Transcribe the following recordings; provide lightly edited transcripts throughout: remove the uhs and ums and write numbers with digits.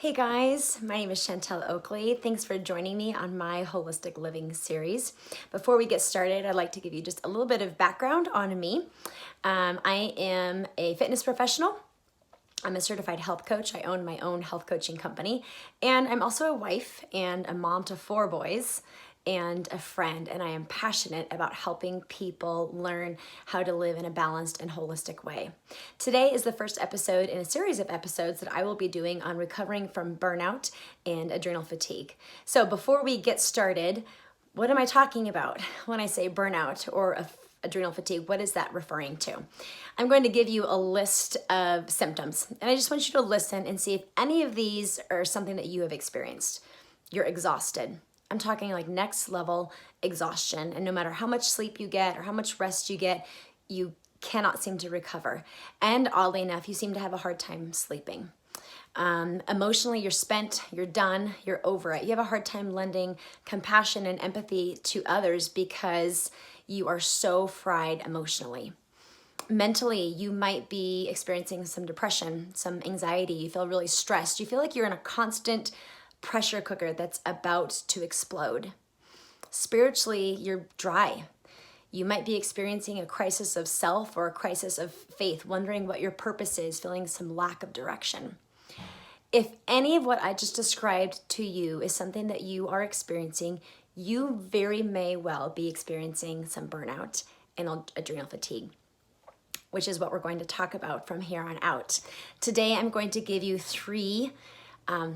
Hey guys, my name is Chantel Oakley. Thanks for joining me on my holistic living series. Before we get started, I'd like to give you just a little bit of background on me. I am a fitness professional. I'm a certified health coach. I own my own health coaching company, and I'm also a wife and a mom to 4 boys and a friend, and I am passionate about helping people learn how to live in a balanced and holistic way. Today is the first episode in a series of episodes that I will be doing on recovering from burnout and adrenal fatigue. So before we get started, what am I talking about when I say burnout or adrenal fatigue? What is that referring to? I'm going to give you a list of symptoms, and I just want you to listen and see if any of these are something that you have experienced. You're exhausted. I'm talking like next level exhaustion, and no matter how much sleep you get or how much rest you get, you cannot seem to recover. And oddly enough, you seem to have a hard time sleeping. Emotionally, you're spent, you're done, you're over it. You have a hard time lending compassion and empathy to others because you are so fried emotionally. Mentally, you might be experiencing some depression, some anxiety. You feel really stressed. You feel like you're in a constant pressure cooker that's about to explode. Spiritually, you're dry. You might be experiencing a crisis of self or a crisis of faith, wondering what your purpose is, feeling some lack of direction. If any of what I just described to you is something that you are experiencing, you very may well be experiencing some burnout and adrenal fatigue, which is what we're going to talk about from here on out. Today, I'm going to give you 3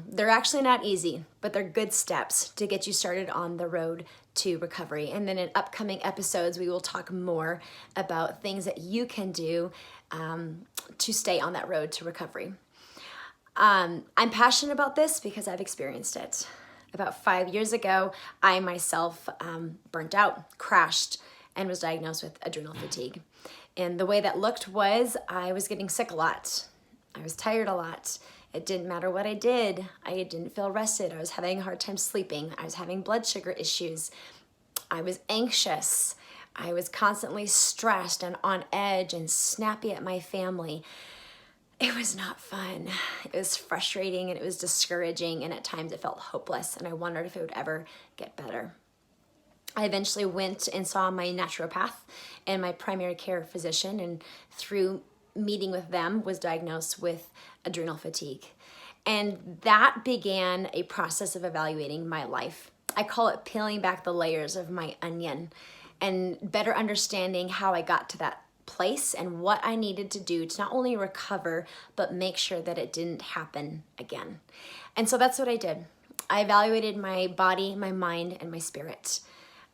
they're actually not easy, but they're good steps to get you started on the road to recovery. And then in upcoming episodes, we will talk more about things that you can do to stay on that road to recovery. I'm passionate about this because I've experienced it. About 5 years ago, I myself burnt out, crashed, and was diagnosed with adrenal fatigue. And the way that looked was I was getting sick a lot. I was tired a lot. It didn't matter what I did. I didn't feel rested. I was having a hard time sleeping. I was having blood sugar issues. I was anxious. I was constantly stressed and on edge and snappy at my family. It was not fun. It was frustrating and it was discouraging, and at times it felt hopeless, and I wondered if it would ever get better. I eventually went and saw my naturopath and my primary care physician, and through meeting with them was diagnosed with adrenal fatigue. And that began a process of evaluating my life. I call it peeling back the layers of my onion and better understanding how I got to that place and what I needed to do to not only recover, but make sure that it didn't happen again. And so that's what I did. I evaluated my body, my mind, and my spirit.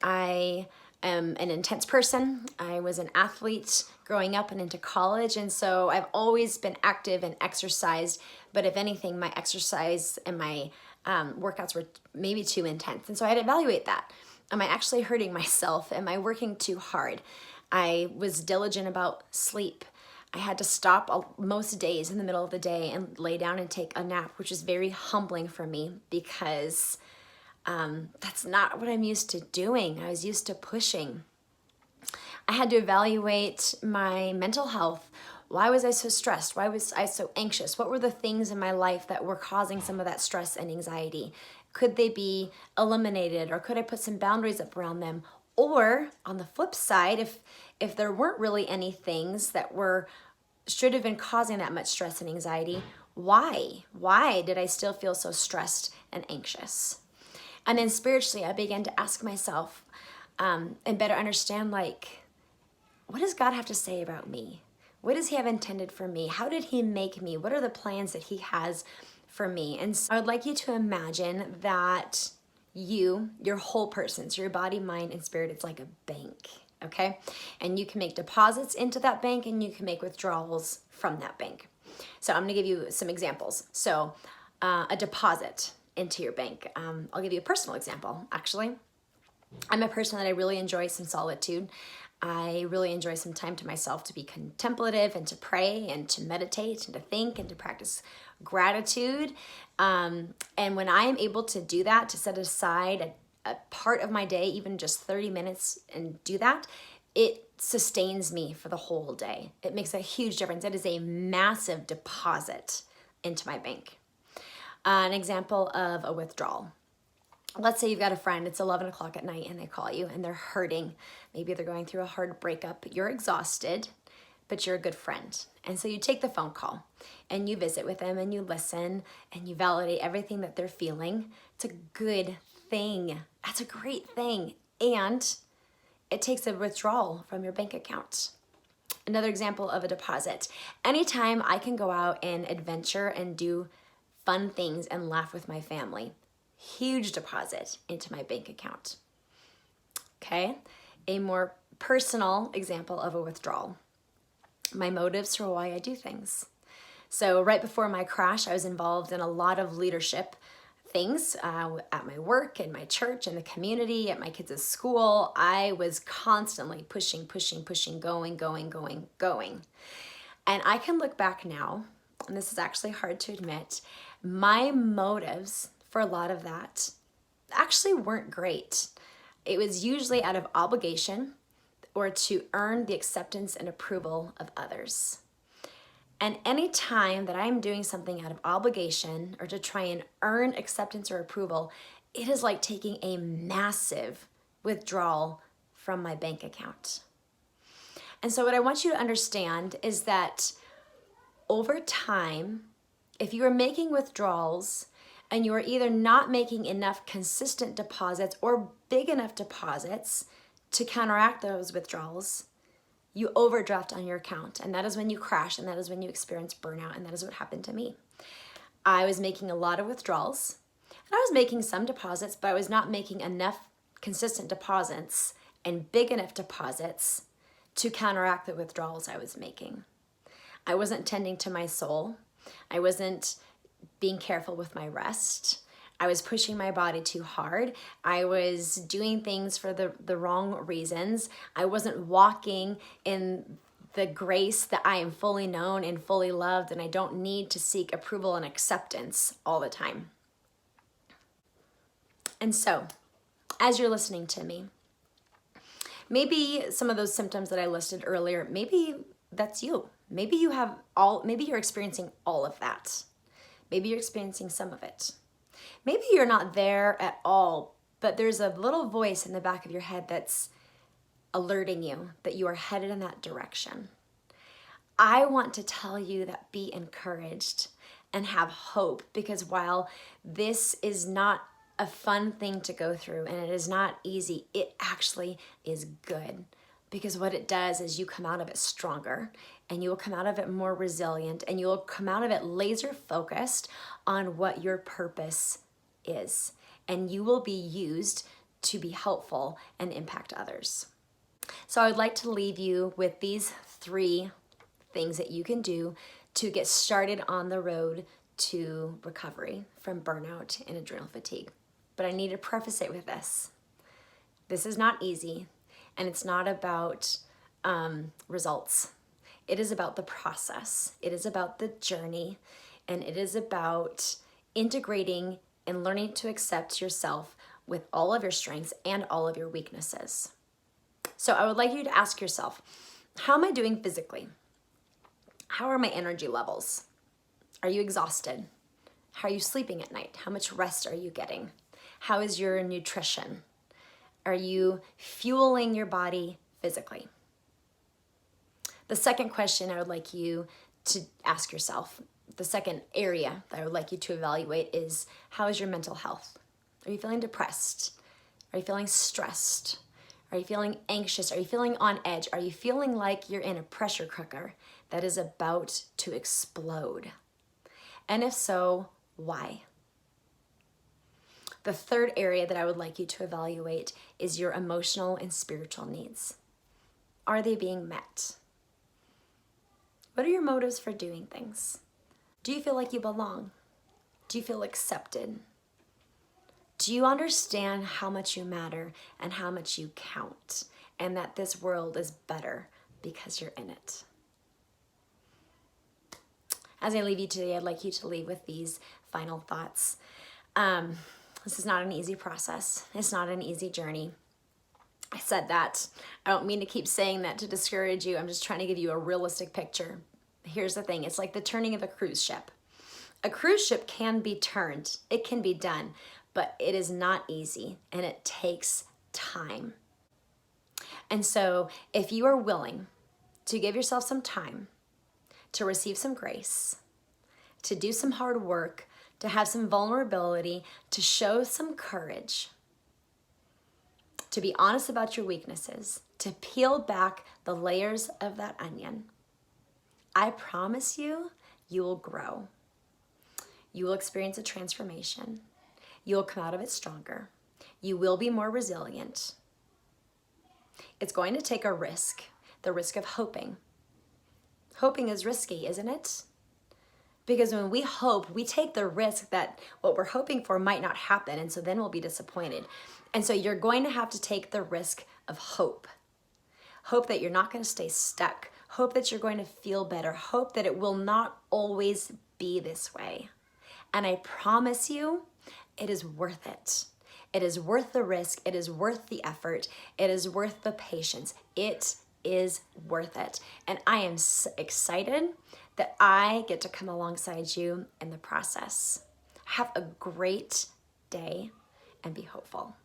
I am an intense person. I was an athlete growing up and into college, and so I've always been active and exercised, but if anything, my exercise and my workouts were maybe too intense. And so I had to evaluate that. Am I actually hurting myself? Am I working too hard? I was diligent about sleep. I had to stop most days in the middle of the day and lay down and take a nap, which is very humbling for me because that's not what I'm used to doing. I was used to pushing. I had to evaluate my mental health. Why was I so stressed? Why was I so anxious? What were the things in my life that were causing some of that stress and anxiety? Could they be eliminated, or could I put some boundaries up around them? Or on the flip side, if there weren't really any things that should have been causing that much stress and anxiety, why? Why did I still feel so stressed and anxious? And then spiritually, I began to ask myself and better understand, like, what does God have to say about me? What does he have intended for me? How did he make me? What are the plans that he has for me? And so I would like you to imagine that your whole person, so your body, mind, and spirit, it's like a bank, okay? And you can make deposits into that bank and you can make withdrawals from that bank. So I'm gonna give you some examples. So a deposit into your bank. I'll give you a personal example, actually. I'm a person that I really enjoy some solitude. I really enjoy some time to myself to be contemplative and to pray and to meditate and to think and to practice gratitude. And when I am able to do that, to set aside a part of my day, even just 30 minutes, and do that, it sustains me for the whole day. It makes a huge difference. It is a massive deposit into my bank. An example of a withdrawal. Let's say you've got a friend, it's 11 o'clock at night and they call you and they're hurting. Maybe they're going through a hard breakup. You're exhausted, but you're a good friend. And so you take the phone call and you visit with them and you listen and you validate everything that they're feeling. It's a good thing. That's a great thing. And it takes a withdrawal from your bank account. Another example of a deposit. Anytime I can go out and adventure and do fun things and laugh with my family, huge deposit into my bank account. Okay, a more personal example of a withdrawal. My motives for why I do things. So right before my crash, I was involved in a lot of leadership things at my work, in my church, in the community, at my kids' school. I was constantly pushing, going. And I can look back now, and this is actually hard to admit, my motives for a lot of that actually weren't great. It was usually out of obligation or to earn the acceptance and approval of others. And any time that I'm doing something out of obligation or to try and earn acceptance or approval, it is like taking a massive withdrawal from my bank account. And so what I want you to understand is that over time, if you are making withdrawals and you are either not making enough consistent deposits or big enough deposits to counteract those withdrawals, you overdraft on your account. And that is when you crash, and that is when you experience burnout, and that is what happened to me. I was making a lot of withdrawals, and I was making some deposits, but I was not making enough consistent deposits and big enough deposits to counteract the withdrawals I was making. I wasn't tending to my soul. I wasn't being careful with my rest. I was pushing my body too hard. I was doing things for the wrong reasons. I wasn't walking in the grace that I am fully known and fully loved, and I don't need to seek approval and acceptance all the time. And so, as you're listening to me, maybe some of those symptoms that I listed earlier, maybe that's you. Maybe you're experiencing all of that. Maybe you're experiencing some of it. Maybe you're not there at all, but there's a little voice in the back of your head that's alerting you that you are headed in that direction. I want to tell you that be encouraged and have hope, because while this is not a fun thing to go through and it is not easy, it actually is good, because what it does is you come out of it stronger, and you will come out of it more resilient, and you will come out of it laser focused on what your purpose is, and you will be used to be helpful and impact others. So I would like to leave you with these 3 things that you can do to get started on the road to recovery from burnout and adrenal fatigue. But I need to preface it with this. This is not easy, and it's not about results. It is about the process. It is about the journey, and it is about integrating and learning to accept yourself with all of your strengths and all of your weaknesses. So I would like you to ask yourself, how am I doing physically? How are my energy levels? Are you exhausted? How are you sleeping at night? How much rest are you getting? How is your nutrition? Are you fueling your body physically? The second question I would like you to ask yourself, the second area that I would like you to evaluate is, how is your mental health? Are you feeling depressed? Are you feeling stressed? Are you feeling anxious? Are you feeling on edge? Are you feeling like you're in a pressure cooker that is about to explode? And if so, why? The third area that I would like you to evaluate is your emotional and spiritual needs. Are they being met? What are your motives for doing things? Do you feel like you belong? Do you feel accepted? Do you understand how much you matter and how much you count, and that this world is better because you're in it? As I leave you today, I'd like you to leave with these final thoughts. This is not an easy process. It's not an easy journey. I said that. I don't mean to keep saying that to discourage you. I'm just trying to give you a realistic picture. Here's the thing. It's like the turning of a cruise ship. A cruise ship can be turned, it can be done, but it is not easy and it takes time. And so if you are willing to give yourself some time to receive some grace, to do some hard work, to have some vulnerability, to show some courage, to be honest about your weaknesses, to peel back the layers of that onion, I promise you, you will grow. You will experience a transformation. You will come out of it stronger. You will be more resilient. It's going to take a risk, the risk of hoping. Hoping is risky, isn't it? Because when we hope, we take the risk that what we're hoping for might not happen, and so then we'll be disappointed. And so you're going to have to take the risk of hope. Hope that you're not going to stay stuck. Hope that you're going to feel better. Hope that it will not always be this way. And I promise you, it is worth it. It is worth the risk. It is worth the effort. It is worth the patience. It is worth it. And I am so excited that I get to come alongside you in the process. Have a great day and be hopeful.